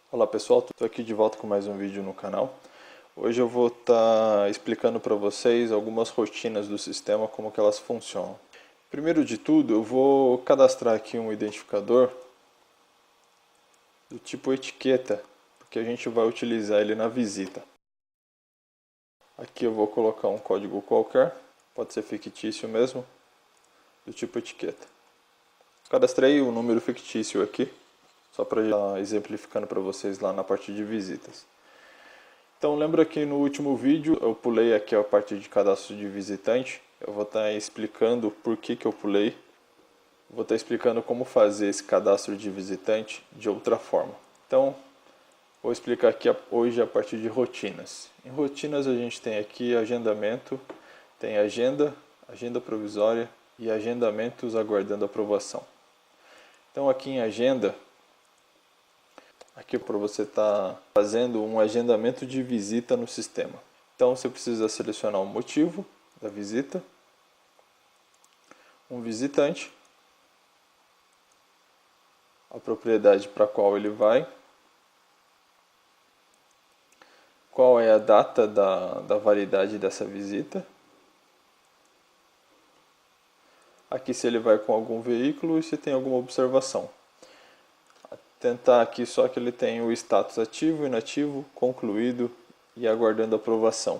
Olá pessoal, estou aqui de volta com mais um vídeo no canal. Hoje eu vou estar explicando para vocês algumas rotinas do sistema, como que elas funcionam. Primeiro de tudo, eu vou cadastrar aqui um identificador do tipo etiqueta, porque a gente vai utilizar ele na visita. Aqui eu vou colocar um código qualquer, pode ser fictício mesmo, do tipo etiqueta. Cadastrei o número fictício aqui, só para estar exemplificando para vocês lá na parte de visitas. Então lembra que no último vídeo eu pulei aqui a parte de cadastro de visitante. Eu vou estar explicando por que eu pulei. Vou estar explicando como fazer esse cadastro de visitante de outra forma. Então vou explicar aqui hoje a partir de rotinas. Em rotinas a gente tem aqui agendamento, tem agenda, agenda provisória e agendamentos aguardando aprovação. Então aqui em agenda, aqui para você estar fazendo um agendamento de visita no sistema. Então você precisa selecionar o motivo da visita, um visitante, a propriedade para a qual ele vai, qual é a data da validade dessa visita, aqui se ele vai com algum veículo e se tem alguma observação. Tentar aqui só que ele tenha o status ativo, inativo, concluído e aguardando aprovação.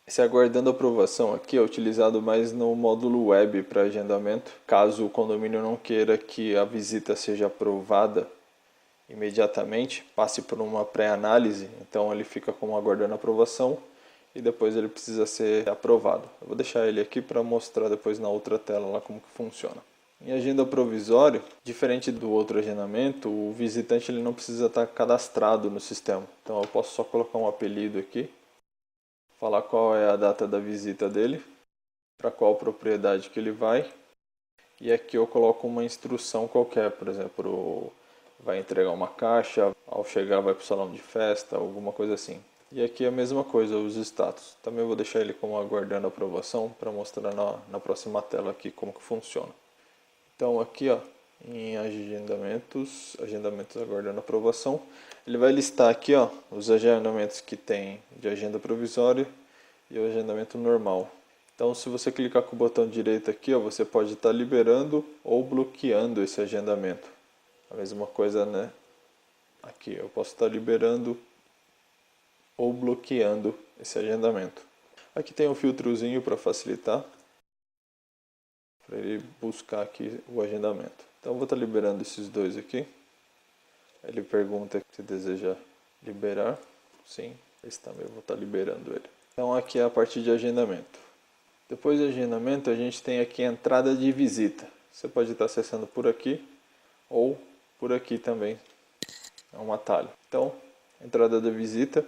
Esse aguardando aprovação aqui é utilizado mais no módulo web para agendamento, caso o condomínio não queira que a visita seja aprovada imediatamente, passe por uma pré-análise, então ele fica como aguardando aprovação e depois ele precisa ser aprovado. Eu vou deixar ele aqui para mostrar depois na outra tela lá como que funciona. Em agenda provisória, diferente do outro agendamento, o visitante ele não precisa estar cadastrado no sistema. Então eu posso só colocar um apelido aqui, falar qual é a data da visita dele, para qual propriedade que ele vai, e aqui eu coloco uma instrução qualquer, por exemplo, vai entregar uma caixa, ao chegar vai para o salão de festa, alguma coisa assim. E aqui a mesma coisa, os status. Também vou deixar ele como aguardando aprovação para mostrar na próxima tela aqui como que funciona. Então aqui ó, em agendamentos aguardando aprovação, ele vai listar aqui ó, os agendamentos que tem de agenda provisória e o agendamento normal. Então se você clicar com o botão direito aqui, ó, você pode estar liberando ou bloqueando esse agendamento. A mesma coisa, né? Aqui eu posso estar liberando ou bloqueando esse agendamento. Aqui tem um filtrozinho para facilitar, para ele buscar aqui o agendamento. Então eu vou estar liberando esses dois aqui. Ele pergunta se deseja liberar. Sim, esse também eu vou estar liberando ele. Então aqui é a parte de agendamento. Depois de agendamento a gente tem aqui a entrada de visita. Você pode estar acessando por aqui ou por aqui também. É um atalho. Então, entrada da visita.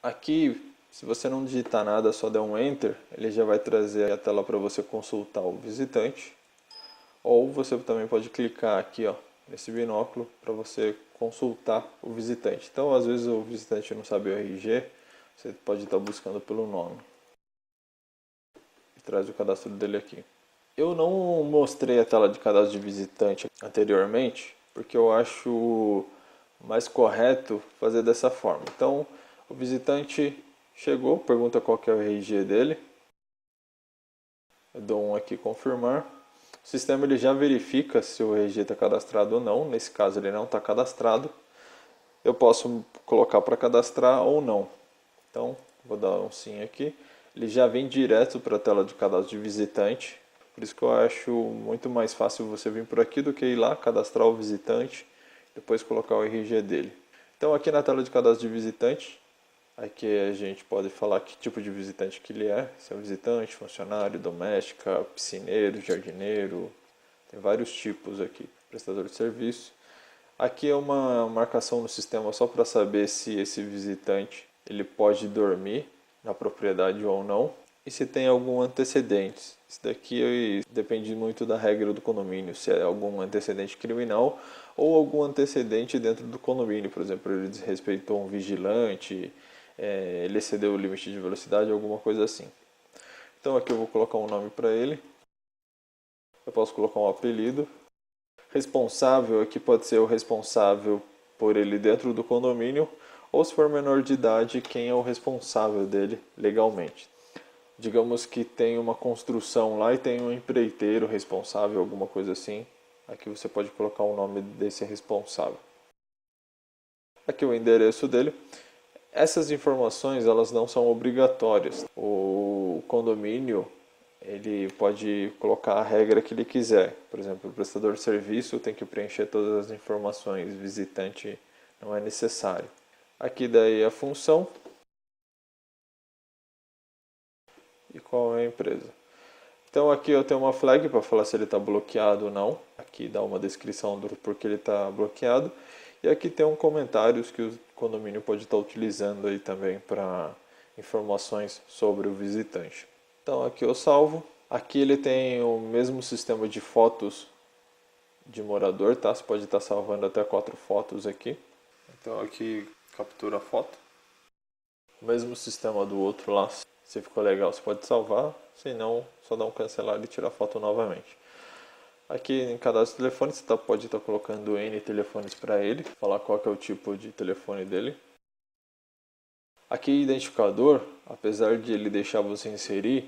Aqui, se você não digitar nada, só der um Enter, ele já vai trazer a tela para você consultar o visitante. Ou você também pode clicar aqui, ó, nesse binóculo para você consultar o visitante. Então, às vezes o visitante não sabe o RG, você pode estar buscando pelo nome. E traz o cadastro dele aqui. Eu não mostrei a tela de cadastro de visitante anteriormente, porque eu acho mais correto fazer dessa forma. Então, o visitante chegou, pergunta qual que é o RG dele. Eu dou um aqui confirmar. O sistema ele já verifica se o RG está cadastrado ou não. Nesse caso ele não está cadastrado. Eu posso colocar para cadastrar ou não. Então, vou dar um sim aqui. Ele já vem direto para a tela de cadastro de visitante. Por isso que eu acho muito mais fácil você vir por aqui do que ir lá, cadastrar o visitante, depois colocar o RG dele. Então aqui na tela de cadastro de visitante, aqui a gente pode falar que tipo de visitante que ele é. Se é um visitante, funcionário, doméstica, piscineiro, jardineiro, tem vários tipos aqui, prestador de serviço. Aqui é uma marcação no sistema só para saber se esse visitante ele pode dormir na propriedade ou não e se tem algum antecedente. Isso daqui depende muito da regra do condomínio, se é algum antecedente criminal ou algum antecedente dentro do condomínio. Por exemplo, ele desrespeitou um vigilante, ele excedeu o limite de velocidade, alguma coisa assim. Então aqui eu vou colocar um nome para ele. Eu posso colocar um apelido. Responsável aqui pode ser o responsável pôr ele dentro do condomínio, ou se for menor de idade, quem é o responsável dele legalmente. Digamos que tem uma construção lá e tem um empreiteiro responsável, alguma coisa assim. Aqui você pode colocar o nome desse responsável. Aqui o endereço dele. Essas informações elas não são obrigatórias. O condomínio ele pode colocar a regra que ele quiser. Por exemplo, o prestador de serviço tem que preencher todas as informações, visitante não é necessário. Aqui daí a função e qual é a empresa. Então aqui eu tenho uma flag para falar se ele está bloqueado ou não. Aqui dá uma descrição do porquê ele está bloqueado. E aqui tem um comentários que o condomínio pode estar utilizando aí também para informações sobre o visitante. Então aqui eu salvo. Aqui ele tem o mesmo sistema de fotos de morador, tá? Você pode estar salvando até 4 fotos aqui. Então aqui captura a foto. O mesmo sistema do outro lá. Se ficou legal você pode salvar. Se não, só dá um cancelar e tirar a foto novamente. Aqui em cadastro de telefone você pode estar colocando N telefones para ele, falar qual que é o tipo de telefone dele. Aqui identificador, apesar de ele deixar você inserir,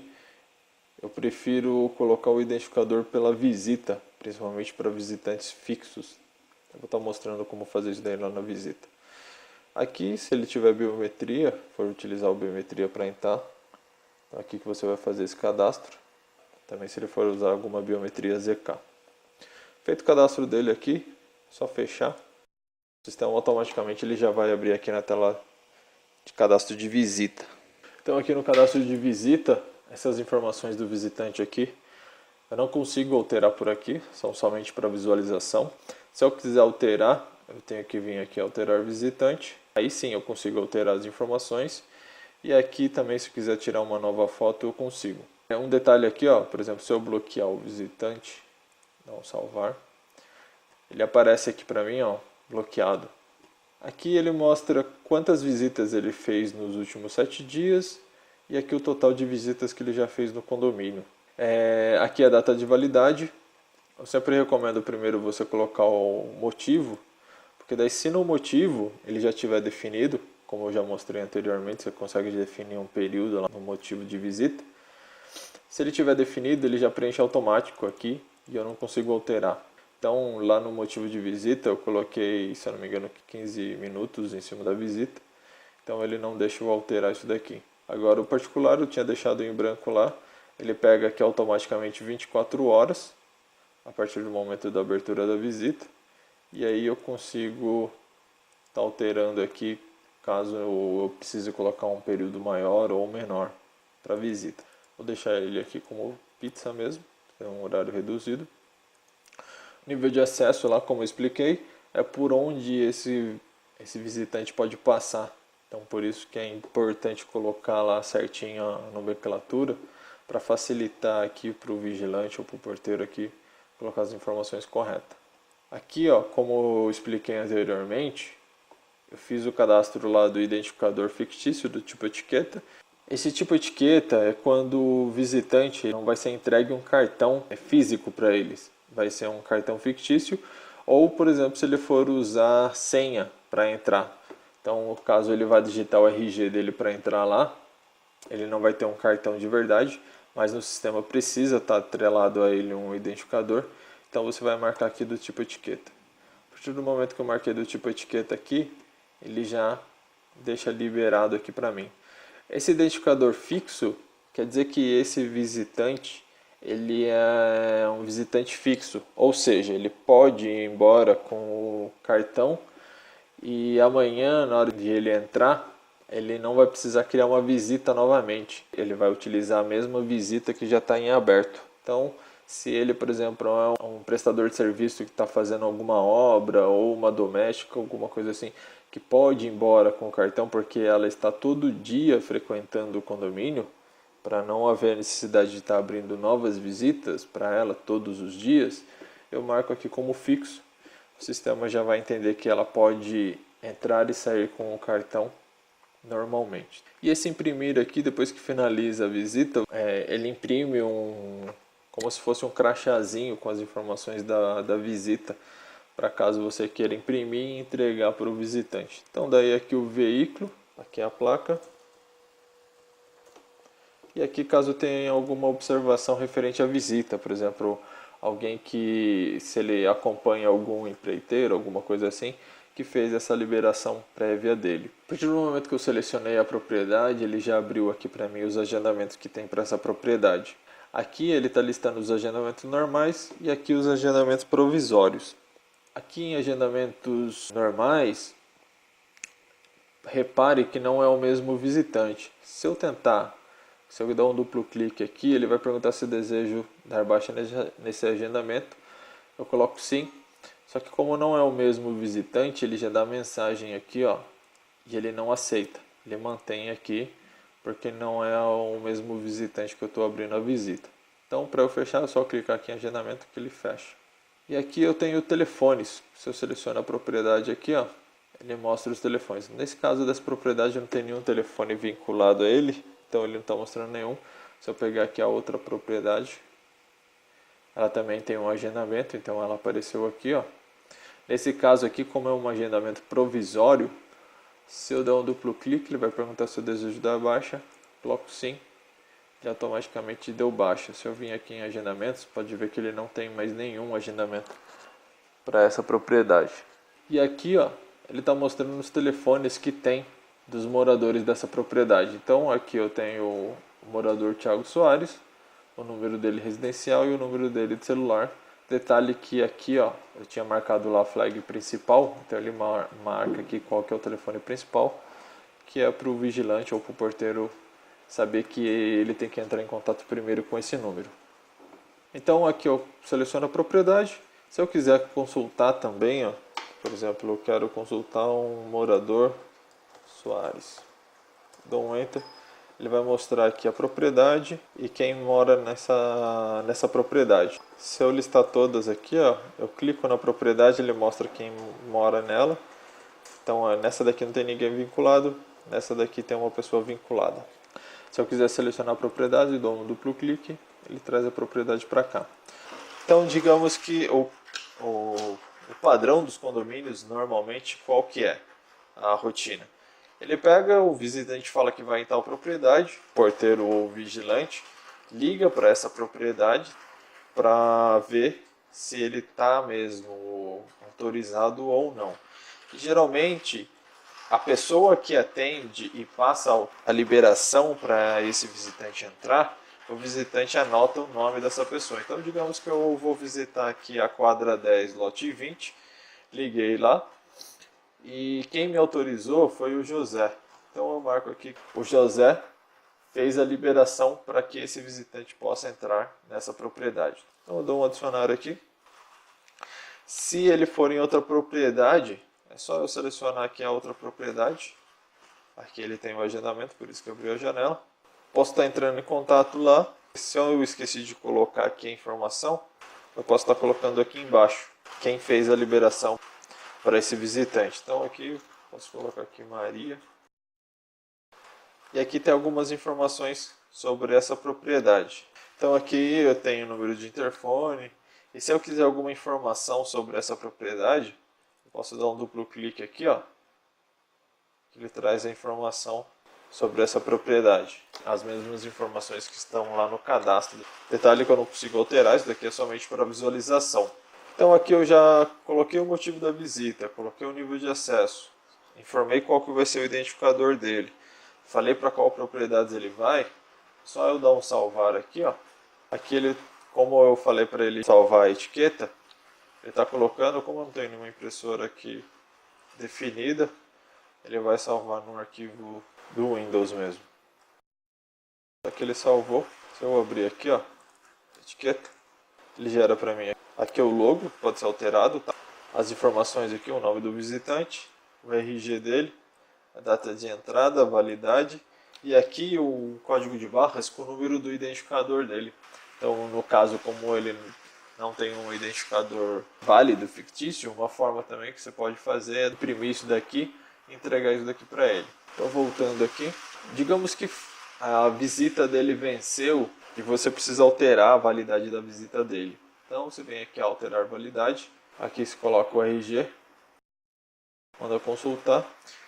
eu prefiro colocar o identificador pela visita, principalmente para visitantes fixos. Eu vou estar mostrando como fazer isso daí lá na visita. Aqui, se ele tiver biometria, for utilizar o biometria para entrar, então aqui que você vai fazer esse cadastro. Também se ele for usar alguma biometria ZK. Feito o cadastro dele aqui, só fechar. O sistema automaticamente ele já vai abrir aqui na tela de cadastro de visita. Então aqui no cadastro de visita, essas informações do visitante aqui, eu não consigo alterar por aqui, são somente para visualização. Se eu quiser alterar, eu tenho que vir aqui alterar visitante. Aí sim eu consigo alterar as informações. E aqui também se eu quiser tirar uma nova foto eu consigo. É um detalhe aqui, ó, por exemplo, se eu bloquear o visitante, não salvar, ele aparece aqui para mim, ó, bloqueado. Aqui ele mostra quantas visitas ele fez nos últimos 7 dias e aqui o total de visitas que ele já fez no condomínio. Aqui a data de validade. Eu sempre recomendo primeiro você colocar o motivo, porque daí se no motivo ele já tiver definido, como eu já mostrei anteriormente, você consegue definir um período lá no motivo de visita. Se ele tiver definido, ele já preenche automático aqui e eu não consigo alterar. Então lá no motivo de visita eu coloquei, se eu não me engano, 15 minutos em cima da visita. Então ele não deixa eu alterar isso daqui. Agora o particular eu tinha deixado em branco lá. Ele pega aqui automaticamente 24 horas a partir do momento da abertura da visita. E aí eu consigo estar alterando aqui caso eu precise colocar um período maior ou menor para visita. Vou deixar ele aqui como pizza mesmo, é um horário reduzido. Nível de acesso lá, como eu expliquei, é por onde esse visitante pode passar. Então por isso que é importante colocar lá certinho a nomenclatura para facilitar aqui para o vigilante ou para o porteiro aqui colocar as informações corretas. Aqui, ó, como eu expliquei anteriormente, eu fiz o cadastro lá do identificador fictício do tipo etiqueta. Esse tipo etiqueta é quando o visitante não vai ser entregue um cartão físico para eles. Vai ser um cartão fictício ou, por exemplo, se ele for usar senha para entrar. Então, no caso ele vai digitar o RG dele para entrar lá, ele não vai ter um cartão de verdade, mas no sistema precisa estar atrelado a ele um identificador. Então você vai marcar aqui do tipo etiqueta. A partir do momento que eu marquei do tipo etiqueta aqui, ele já deixa liberado aqui para mim. Esse identificador fixo quer dizer que esse visitante ele é um visitante fixo, ou seja, ele pode ir embora com o cartão e amanhã, na hora de ele entrar, ele não vai precisar criar uma visita novamente. Ele vai utilizar a mesma visita que já está em aberto. Então, se ele, por exemplo, é um prestador de serviço que está fazendo alguma obra ou uma doméstica, alguma coisa assim, que pode ir embora com o cartão porque ela está todo dia frequentando o condomínio, para não haver necessidade de estar abrindo novas visitas para ela todos os dias, eu marco aqui como fixo. O sistema já vai entender que ela pode entrar e sair com o cartão normalmente. E esse imprimir aqui, depois que finaliza a visita, ele imprime como se fosse um crachazinho com as informações da visita para caso você queira imprimir e entregar para o visitante. Então daí aqui o veículo, aqui a placa. E aqui caso tenha alguma observação referente à visita, por exemplo, alguém que, se ele acompanha algum empreiteiro, alguma coisa assim, que fez essa liberação prévia dele. A partir do momento que eu selecionei a propriedade, ele já abriu aqui para mim os agendamentos que tem para essa propriedade. Aqui ele está listando os agendamentos normais e aqui os agendamentos provisórios. Aqui em agendamentos normais, repare que não é o mesmo visitante. Se eu dar um duplo clique aqui, ele vai perguntar se eu desejo dar baixa nesse agendamento. Eu coloco sim. Só que como não é o mesmo visitante, ele já dá a mensagem aqui, ó, e ele não aceita. Ele mantém aqui, porque não é o mesmo visitante que eu estou abrindo a visita. Então, para eu fechar, é só clicar aqui em agendamento que ele fecha. E aqui eu tenho telefones. Se eu seleciono a propriedade aqui, ó, ele mostra os telefones. Nesse caso dessa propriedade, não tem nenhum telefone vinculado a ele, então ele não está mostrando nenhum. Se eu pegar aqui a outra propriedade, ela também tem um agendamento, então ela apareceu aqui, ó. Nesse caso aqui, como é um agendamento provisório, se eu der um duplo clique, ele vai perguntar se eu desejo dar baixa. Coloco sim, e automaticamente deu baixa. Se eu vim aqui em agendamentos, pode ver que ele não tem mais nenhum agendamento para essa propriedade. E aqui, ó, ele está mostrando os telefones que tem dos moradores dessa propriedade. Então aqui eu tenho o morador Thiago Soares, o número dele residencial e o número dele de celular. Detalhe que aqui, ó, eu tinha marcado lá a flag principal, então ele marca aqui qual que é o telefone principal, que é para o vigilante ou para o porteiro saber que ele tem que entrar em contato primeiro com esse número. Então aqui eu seleciono a propriedade. Se eu quiser consultar também, ó, por exemplo, eu quero consultar um morador Soares. Dou um Enter. Ele vai mostrar aqui a propriedade e quem mora nessa propriedade. Se eu listar todas aqui, ó, eu clico na propriedade, ele mostra quem mora nela. Então, ó, nessa daqui não tem ninguém vinculado, nessa daqui tem uma pessoa vinculada. Se eu quiser selecionar a propriedade, dou um duplo clique, ele traz a propriedade para cá. Então, digamos que o padrão dos condomínios, normalmente, qual que é a rotina? Ele pega, o visitante fala que vai em tal propriedade, porteiro ou vigilante, liga para essa propriedade para ver se ele está mesmo autorizado ou não. E, geralmente, a pessoa que atende e passa a liberação para esse visitante entrar, o visitante anota o nome dessa pessoa. Então, digamos que eu vou visitar aqui a quadra 10, lote 20, liguei lá. E quem me autorizou foi o José. Então eu marco aqui, o José fez a liberação para que esse visitante possa entrar nessa propriedade. Então eu dou um adicionar aqui. Se ele for em outra propriedade, é só eu selecionar aqui a outra propriedade. Aqui ele tem o agendamento, por isso que eu abri a janela. Posso estar entrando em contato lá. Se eu esqueci de colocar aqui a informação, eu posso estar colocando aqui embaixo quem fez a liberação para esse visitante. Então aqui posso colocar aqui Maria. E aqui tem algumas informações sobre essa propriedade. Então aqui eu tenho o número de interfone. E se eu quiser alguma informação sobre essa propriedade, eu posso dar um duplo clique aqui, ó. Ele traz a informação sobre essa propriedade. As mesmas informações que estão lá no cadastro. Detalhe que eu não consigo alterar, isso daqui é somente para visualização. Então aqui eu já coloquei o motivo da visita, coloquei o nível de acesso, informei qual que vai ser o identificador dele, falei para qual propriedade ele vai, só eu dar um salvar aqui, ó. Aqui ele, como eu falei para ele salvar a etiqueta, ele está colocando, como eu não tenho nenhuma impressora aqui definida, ele vai salvar no arquivo do Windows mesmo. Aqui ele salvou, se eu abrir aqui, ó, etiqueta, ele gera para mim. Aqui é o logo, pode ser alterado, tá? As informações aqui, o nome do visitante, o RG dele, a data de entrada, a validade e aqui o código de barras com o número do identificador dele. Então, no caso, como ele não tem um identificador válido, fictício, uma forma também que você pode fazer é imprimir isso daqui e entregar isso daqui para ele. Então, voltando aqui, digamos que a visita dele venceu e você precisa alterar a validade da visita dele. Então você vem aqui a alterar validade Aqui se coloca o RG, manda consultar,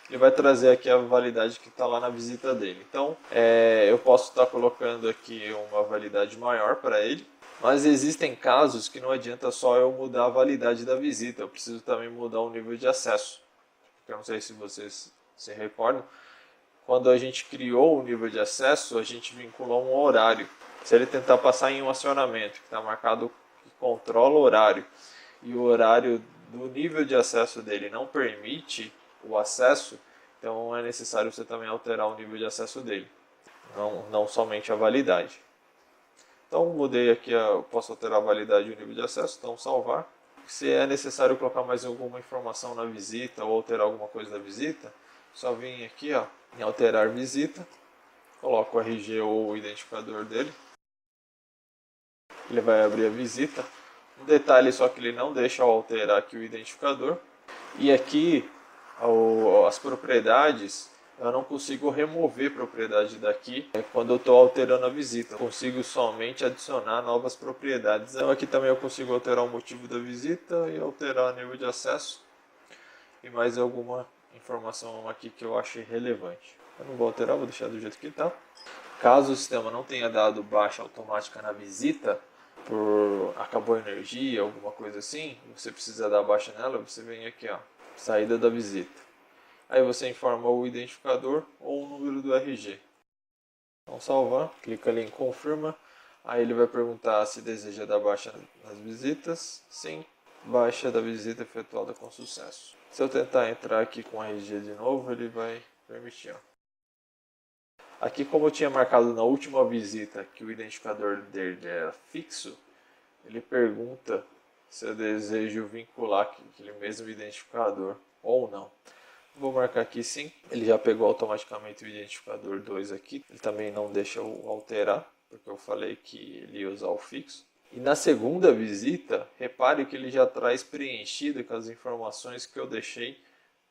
ele vai trazer aqui a validade que está lá na visita dele. Então, eu posso estar colocando aqui uma validade maior para ele, mas existem casos que não adianta só eu mudar a validade da visita, eu preciso também mudar o nível de acesso. Eu não sei se vocês se recordam, quando a gente criou o nível de acesso, a gente vinculou um horário. Se ele tentar passar em um acionamento que está marcado que controla o horário, e o horário do nível de acesso dele não permite o acesso, então é necessário você também alterar o nível de acesso dele, não somente a validade. Então mudei aqui, posso alterar a validade e o nível de acesso, então salvar. Se é necessário colocar mais alguma informação na visita ou alterar alguma coisa da visita, só vim aqui em alterar visita, coloco o RG ou o identificador dele, ele vai abrir a visita. Um detalhe só que ele não deixa eu alterar aqui o identificador. E aqui as propriedades, eu não consigo remover propriedade daqui quando eu estou alterando a visita. Eu consigo somente adicionar novas propriedades. Então aqui também eu consigo alterar o motivo da visita e alterar o nível de acesso. E mais alguma informação aqui que eu achei relevante. Eu não vou alterar, vou deixar do jeito que está. Caso o sistema não tenha dado baixa automática na visita, acabou a energia, alguma coisa assim, você precisa dar baixa nela, você vem aqui, saída da visita. Aí você informa o identificador ou o número do RG. Então salvar, clica ali em confirma, aí ele vai perguntar se deseja dar baixa nas visitas. Sim, baixa da visita efetuada com sucesso. Se eu tentar entrar aqui com o RG de novo, ele vai permitir. Aqui, como eu tinha marcado na última visita que o identificador dele era fixo, ele pergunta se eu desejo vincular aquele mesmo identificador ou não. Vou marcar aqui sim, ele já pegou automaticamente o identificador 2 aqui, ele também não deixa eu alterar, porque eu falei que ele ia usar o fixo. E na segunda visita, repare que ele já traz preenchido com as informações que eu deixei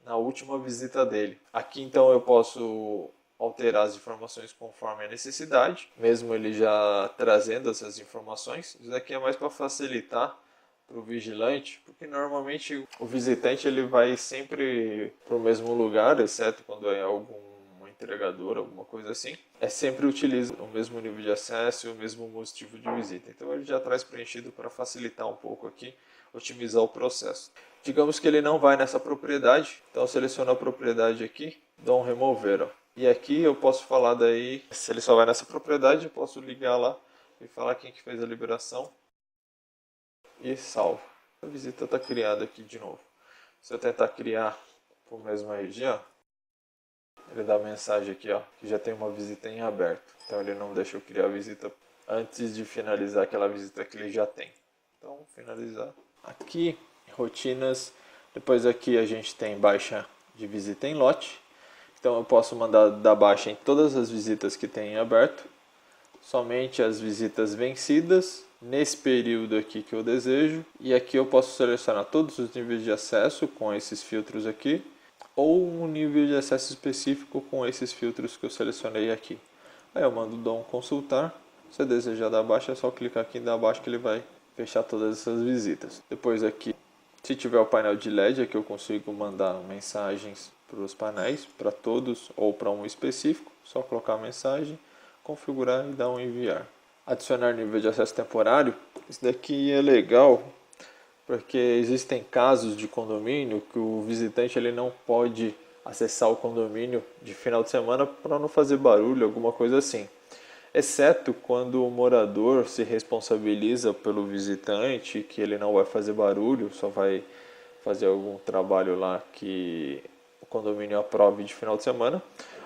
na última visita dele. Aqui então eu posso alterar as informações conforme a necessidade, mesmo ele já trazendo essas informações. Isso aqui é mais para facilitar para o vigilante, porque normalmente o visitante ele vai sempre para o mesmo lugar, exceto quando é algum entregador, alguma coisa assim. Sempre utiliza o mesmo nível de acesso e o mesmo motivo de visita. Então ele já traz preenchido para facilitar um pouco aqui, otimizar o processo. Digamos que ele não vai nessa propriedade, então eu seleciono a propriedade aqui, dou um remover. E aqui eu posso falar daí, se ele só vai nessa propriedade, eu posso ligar lá e falar quem que fez a liberação e salvo. A visita está criada aqui de novo. Se eu tentar criar o mesmo RG, ele dá a mensagem aqui, que já tem uma visita em aberto. Então ele não deixa eu criar a visita antes de finalizar aquela visita que ele já tem. Então, finalizar. Aqui, rotinas. Depois aqui a gente tem baixa de visita em lote. Então eu posso mandar dar baixa em todas as visitas que tem em aberto, somente as visitas vencidas, nesse período aqui que eu desejo. E aqui eu posso selecionar todos os níveis de acesso com esses filtros aqui, ou um nível de acesso específico com esses filtros que eu selecionei aqui. Aí eu mando dar um consultar. Se eu desejar dar baixa, é só clicar aqui em dar baixa que ele vai fechar todas essas visitas. Depois aqui, se tiver o painel de LED, aqui eu consigo mandar mensagens para os painéis, para todos ou para um específico. Só colocar a mensagem, configurar e dar um enviar. Adicionar nível de acesso temporário. Isso daqui é legal, porque existem casos de condomínio que o visitante ele não pode acessar o condomínio de final de semana para não fazer barulho, alguma coisa assim. Exceto quando o morador se responsabiliza pelo visitante, que ele não vai fazer barulho, só vai fazer algum trabalho lá que o condomínio aprove de final de semana,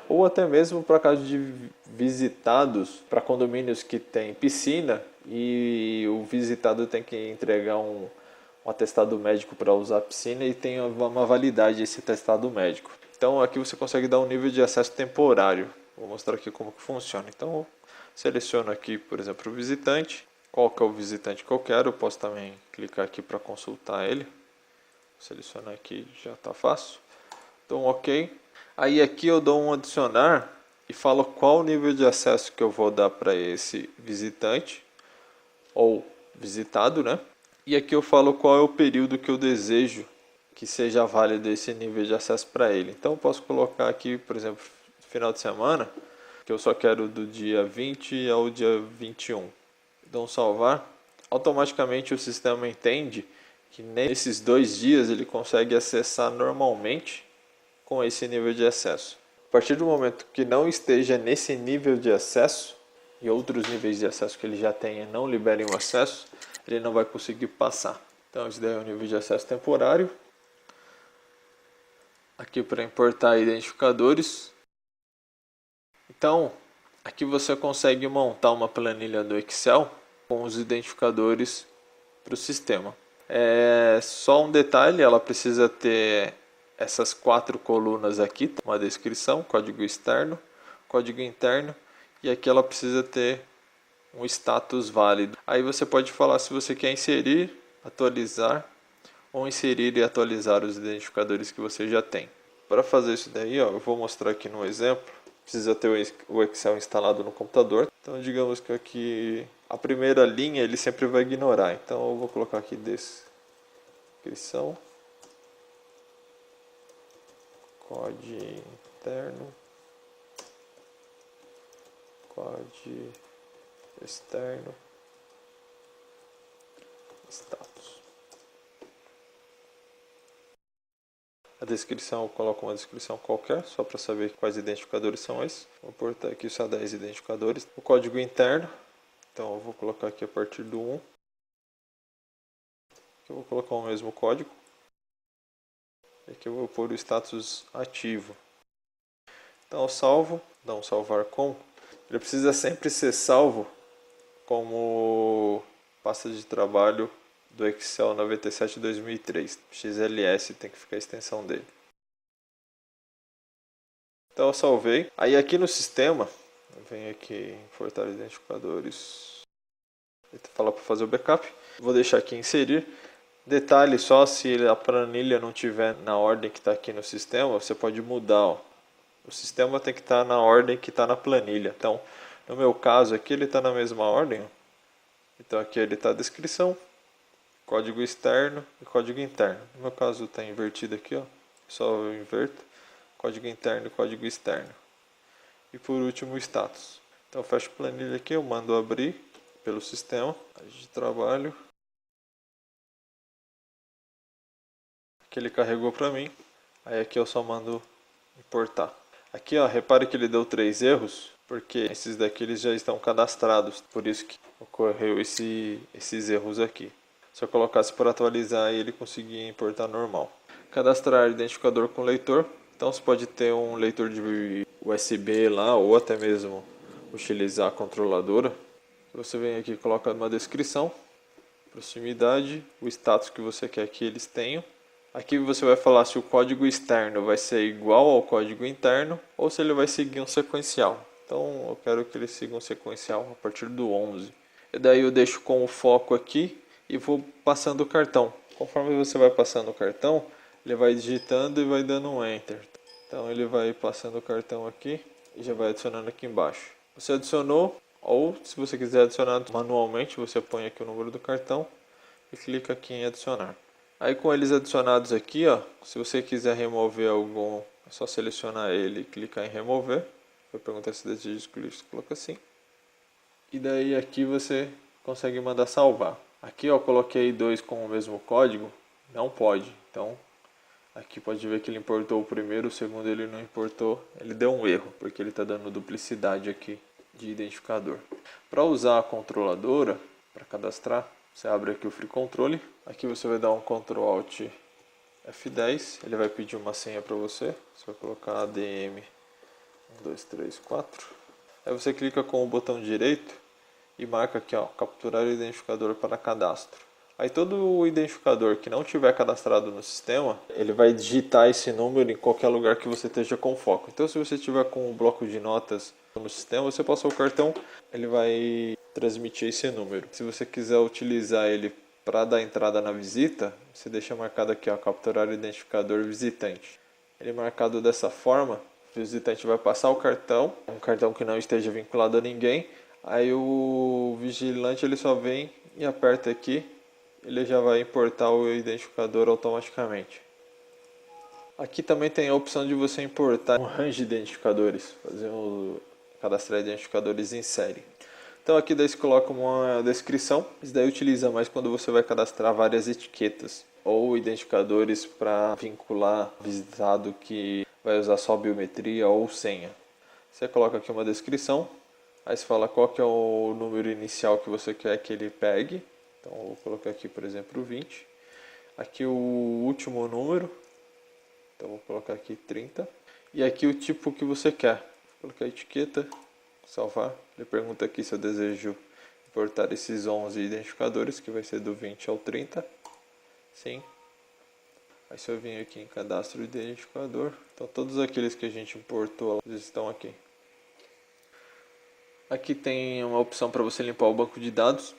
ou até mesmo para caso de visitados para condomínios que tem piscina e o visitado tem que entregar um atestado médico para usar a piscina e tem uma validade esse atestado médico. Então aqui você consegue dar um nível de acesso temporário. Vou mostrar aqui como que funciona. Então eu seleciono aqui, por exemplo, o visitante. Qual que é o visitante que eu quero? Eu posso também clicar aqui para consultar ele. Selecionar aqui, já está fácil. Então ok. Aí aqui eu dou um adicionar e falo qual nível de acesso que eu vou dar para esse visitante ou visitado, né? E aqui eu falo qual é o período que eu desejo que seja válido esse nível de acesso para ele. Então eu posso colocar aqui, por exemplo, final de semana, que eu só quero do dia 20 ao dia 21. Dou um salvar. Automaticamente o sistema entende que nesses 2 dias ele consegue acessar normalmente com esse nível de acesso. A partir do momento que não esteja nesse nível de acesso e outros níveis de acesso que ele já tenha não liberem o acesso, ele não vai conseguir passar. Então esse daí é o nível de acesso temporário. Aqui para importar identificadores. Então, aqui você consegue montar uma planilha do Excel com os identificadores para o sistema. Só um detalhe, ela precisa ter essas 4 colunas aqui, uma descrição, código externo, código interno, e aqui ela precisa ter um status válido. Aí você pode falar se você quer inserir, atualizar ou inserir e atualizar os identificadores que você já tem. Para fazer isso daí, ó, eu vou mostrar aqui no exemplo. Precisa ter o Excel instalado no computador. Então digamos que aqui a primeira linha ele sempre vai ignorar. Então eu vou colocar aqui descrição, código interno, código externo, status. A descrição, eu coloco uma descrição qualquer, só para saber quais identificadores são esses. Vou portar aqui só 10 identificadores. O código interno, então eu vou colocar aqui a partir do 1. Aqui eu vou colocar o mesmo código. Aqui eu vou pôr o status ativo. Então eu salvo, dá um salvar com. Ele precisa sempre ser salvo como pasta de trabalho do Excel 97/2003. XLS tem que ficar a extensão dele. Então eu salvei. Aí aqui no sistema, eu venho aqui em fortaleza identificadores. Ele fala para fazer o backup. Vou deixar aqui inserir. Detalhe só, se a planilha não estiver na ordem que está aqui no sistema, você pode mudar. Ó. O sistema tem que estar na ordem que está na planilha. Então, no meu caso aqui, ele está na mesma ordem. Ó. Então aqui ele está a descrição, código externo e código interno. No meu caso está invertido aqui, ó. Só eu inverto, código interno e código externo. E por último o status. Então eu fecho a planilha aqui, eu mando abrir pelo sistema de trabalho. Aqui ele carregou para mim. Aí aqui eu só mando importar. Aqui ó, repare que ele deu 3 erros, porque esses daqui eles já estão cadastrados, por isso que ocorreu esses erros aqui. Se eu colocasse por atualizar, ele conseguia importar normal. Cadastrar identificador com leitor. Então você pode ter um leitor de USB lá, ou até mesmo utilizar a controladora. Você vem aqui e coloca uma descrição, proximidade, o status que você quer que eles tenham. Aqui você vai falar se o código externo vai ser igual ao código interno ou se ele vai seguir um sequencial. Então eu quero que ele siga um sequencial a partir do 11. E daí eu deixo com o foco aqui e vou passando o cartão. Conforme você vai passando o cartão, ele vai digitando e vai dando um Enter. Então ele vai passando o cartão aqui e já vai adicionando aqui embaixo. Você adicionou, ou se você quiser adicionar manualmente, você põe aqui o número do cartão e clica aqui em adicionar. Aí com eles adicionados aqui, ó, se você quiser remover algum, é só selecionar ele e clicar em remover. Vai perguntar se deseja excluir, você coloca assim. E daí aqui você consegue mandar salvar. Aqui ó, eu coloquei 2 com o mesmo código, não pode. Então aqui pode ver que ele importou o primeiro, o segundo ele não importou. Ele deu um erro, porque ele está dando duplicidade aqui de identificador. Para usar a controladora, para cadastrar, você abre aqui o Free Control. Aqui você vai dar um Ctrl Alt F10. Ele vai pedir uma senha para você. Você vai colocar ADM 1234. Aí você clica com o botão direito e marca aqui, ó, capturar o identificador para cadastro. Aí todo o identificador que não tiver cadastrado no sistema, ele vai digitar esse número em qualquer lugar que você esteja com foco. Então se você tiver com o bloco de notas no sistema, você passou o cartão, ele vai transmitir esse número. Se você quiser utilizar ele para dar entrada na visita, você deixa marcado aqui, ó, capturar o identificador visitante. Ele marcado dessa forma, o visitante vai passar o cartão, um cartão que não esteja vinculado a ninguém. Aí o vigilante ele só vem e aperta aqui ele já vai importar o identificador automaticamente. Aqui também tem a opção de você importar um range de identificadores, cadastrar identificadores em série. Então aqui daí você coloca uma descrição, isso daí utiliza mais quando você vai cadastrar várias etiquetas ou identificadores para vincular visitado que vai usar só biometria ou senha. Você coloca aqui uma descrição, aí você fala qual que é o número inicial que você quer que ele pegue. Então eu vou colocar aqui, por exemplo, 20. Aqui o último número, então vou colocar aqui 30. E aqui o tipo que você quer. Vou colocar a etiqueta, salvar. Ele pergunta aqui se eu desejo importar esses 11 identificadores, que vai ser do 20 ao 30. Sim. Aí se eu vim aqui em cadastro identificador, então todos aqueles que a gente importou estão aqui. Aqui tem uma opção para você limpar o banco de dados.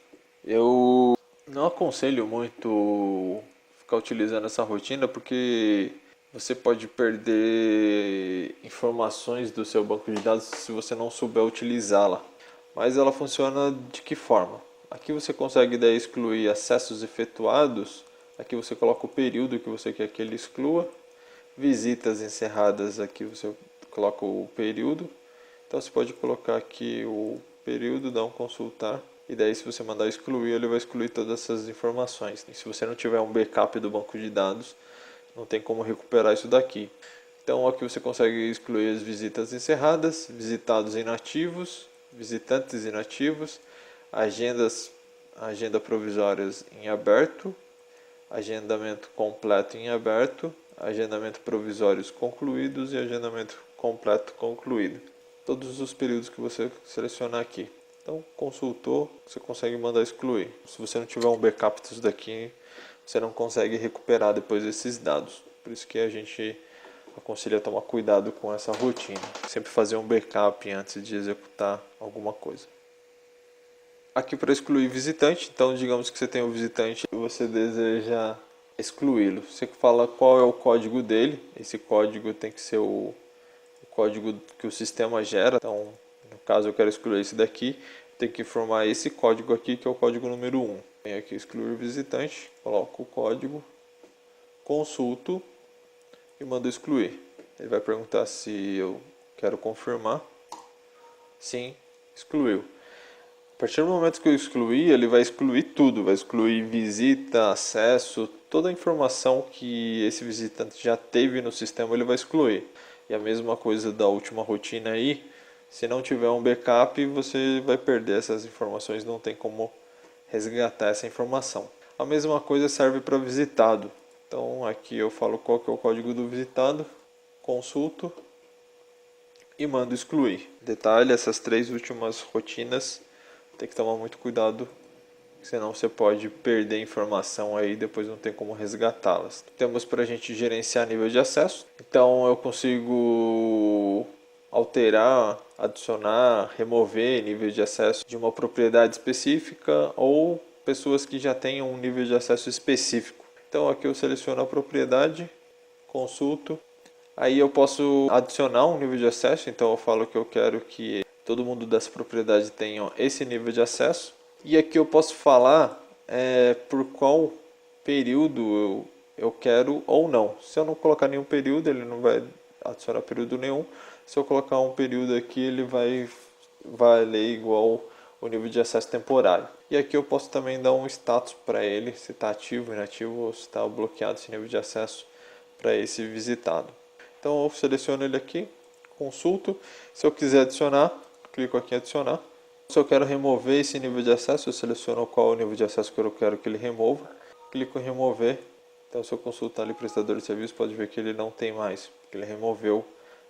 Eu não aconselho muito ficar utilizando essa rotina porque você pode perder informações do seu banco de dados se você não souber utilizá-la. Mas ela funciona de que forma? Aqui você consegue daí excluir acessos efetuados. Aqui você coloca o período que você quer que ele exclua. Visitas encerradas, aqui você coloca o período. Então você pode colocar aqui o período, dar um consultar. E daí se você mandar excluir, ele vai excluir todas essas informações. E se você não tiver um backup do banco de dados, não tem como recuperar isso daqui. Então aqui você consegue excluir as visitas encerradas, visitados inativos, visitantes inativos, agenda provisórias em aberto, agendamento completo em aberto, agendamento provisórios concluídos e agendamento completo concluído. Todos os períodos que você selecionar aqui. Então, consultou, você consegue mandar excluir. Se você não tiver um backup disso daqui, você não consegue recuperar depois esses dados. Por isso que a gente aconselha tomar cuidado com essa rotina. Sempre fazer um backup antes de executar alguma coisa. Aqui para excluir visitante, então digamos que você tem um visitante e você deseja excluí-lo. Você fala qual é o código dele, esse código tem que ser o código que o sistema gera. Então, no caso eu quero excluir esse daqui, tenho que informar esse código aqui que é o código número 1. Venho aqui excluir visitante, coloco o código, consulto e mando excluir. Ele vai perguntar se eu quero confirmar. Sim, excluiu. A partir do momento que eu excluir, ele vai excluir tudo, vai excluir visita, acesso, toda a informação que esse visitante já teve no sistema ele vai excluir. E a mesma coisa da última rotina aí, se não tiver um backup, você vai perder essas informações, não tem como resgatar essa informação. A mesma coisa serve para visitado. Então aqui eu falo qual que é o código do visitado, consulto e mando excluir. Detalhe, essas três últimas rotinas tem que tomar muito cuidado, senão você pode perder informação aí e depois não tem como resgatá-las. Temos para a gente gerenciar nível de acesso, então eu consigo alterar, adicionar, remover nível de acesso de uma propriedade específica ou pessoas que já tenham um nível de acesso específico. Então aqui eu seleciono a propriedade, consulto, aí eu posso adicionar um nível de acesso, então eu falo que eu quero que todo mundo dessa propriedade tenha esse nível de acesso. E aqui eu posso falar por qual período eu quero ou não. Se eu não colocar nenhum período, ele não vai adicionar período nenhum. Se eu colocar um período aqui, ele vai valer igual o nível de acesso temporário. E aqui eu posso também dar um status para ele, se está ativo, inativo ou se está bloqueado esse nível de acesso para esse visitado. Então eu seleciono ele aqui, consulto. Se eu quiser adicionar, clico aqui em adicionar. Se eu quero remover esse nível de acesso, eu seleciono qual é o nível de acesso que eu quero que ele remova. Clico em remover. Então se eu consultar ali prestador de serviço, pode ver que ele não tem mais, porque ele removeu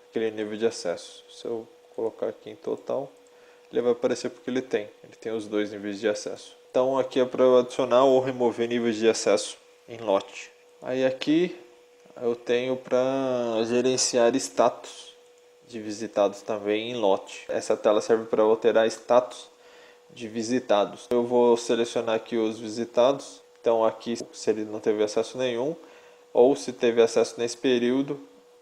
aquele nível de acesso. Se eu colocar aqui em total, ele vai aparecer porque ele tem os dois níveis de acesso. Então aqui é para eu adicionar ou remover níveis de acesso em lote. Aí aqui eu tenho para gerenciar status de visitados também em lote. Essa tela serve para alterar status de visitados. Eu vou selecionar aqui os visitados. Então aqui se ele não teve acesso nenhum ou se teve acesso nesse período,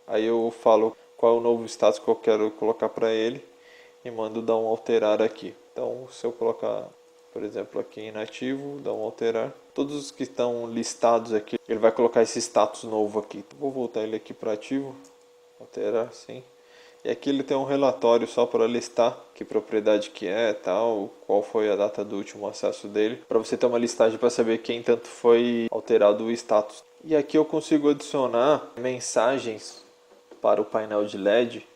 aí eu falo qual é o novo status que eu quero colocar para ele e mando dar um alterar aqui. Então se eu colocar por exemplo, aqui em inativo, dá um alterar. Todos os que estão listados aqui, ele vai colocar esse status novo aqui. Vou voltar ele aqui para ativo, alterar, sim. E aqui ele tem um relatório só para listar que propriedade que é, tal, qual foi a data do último acesso dele, para você ter uma listagem para saber quem tanto foi alterado o status. E aqui eu consigo adicionar mensagens para o painel de LED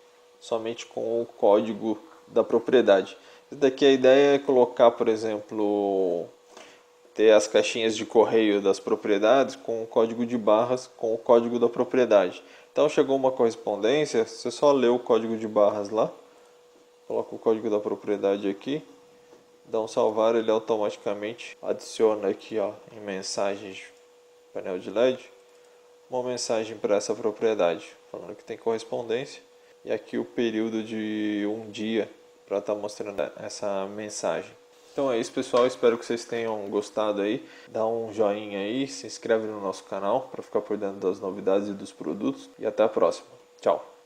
somente com o código da propriedade. Isso daqui a ideia é colocar, por exemplo, ter as caixinhas de correio das propriedades com o código de barras com o código da propriedade. Então chegou uma correspondência, você só lê o código de barras lá, coloca o código da propriedade aqui, dá um salvar, ele automaticamente adiciona aqui, ó, em mensagens painel de LED uma mensagem para essa propriedade, falando que tem correspondência, e aqui o período de um dia para estar mostrando essa mensagem. Então é isso, pessoal, espero que vocês tenham gostado aí. Dá um joinha aí, se inscreve no nosso canal para ficar por dentro das novidades e dos produtos, e até a próxima. Tchau!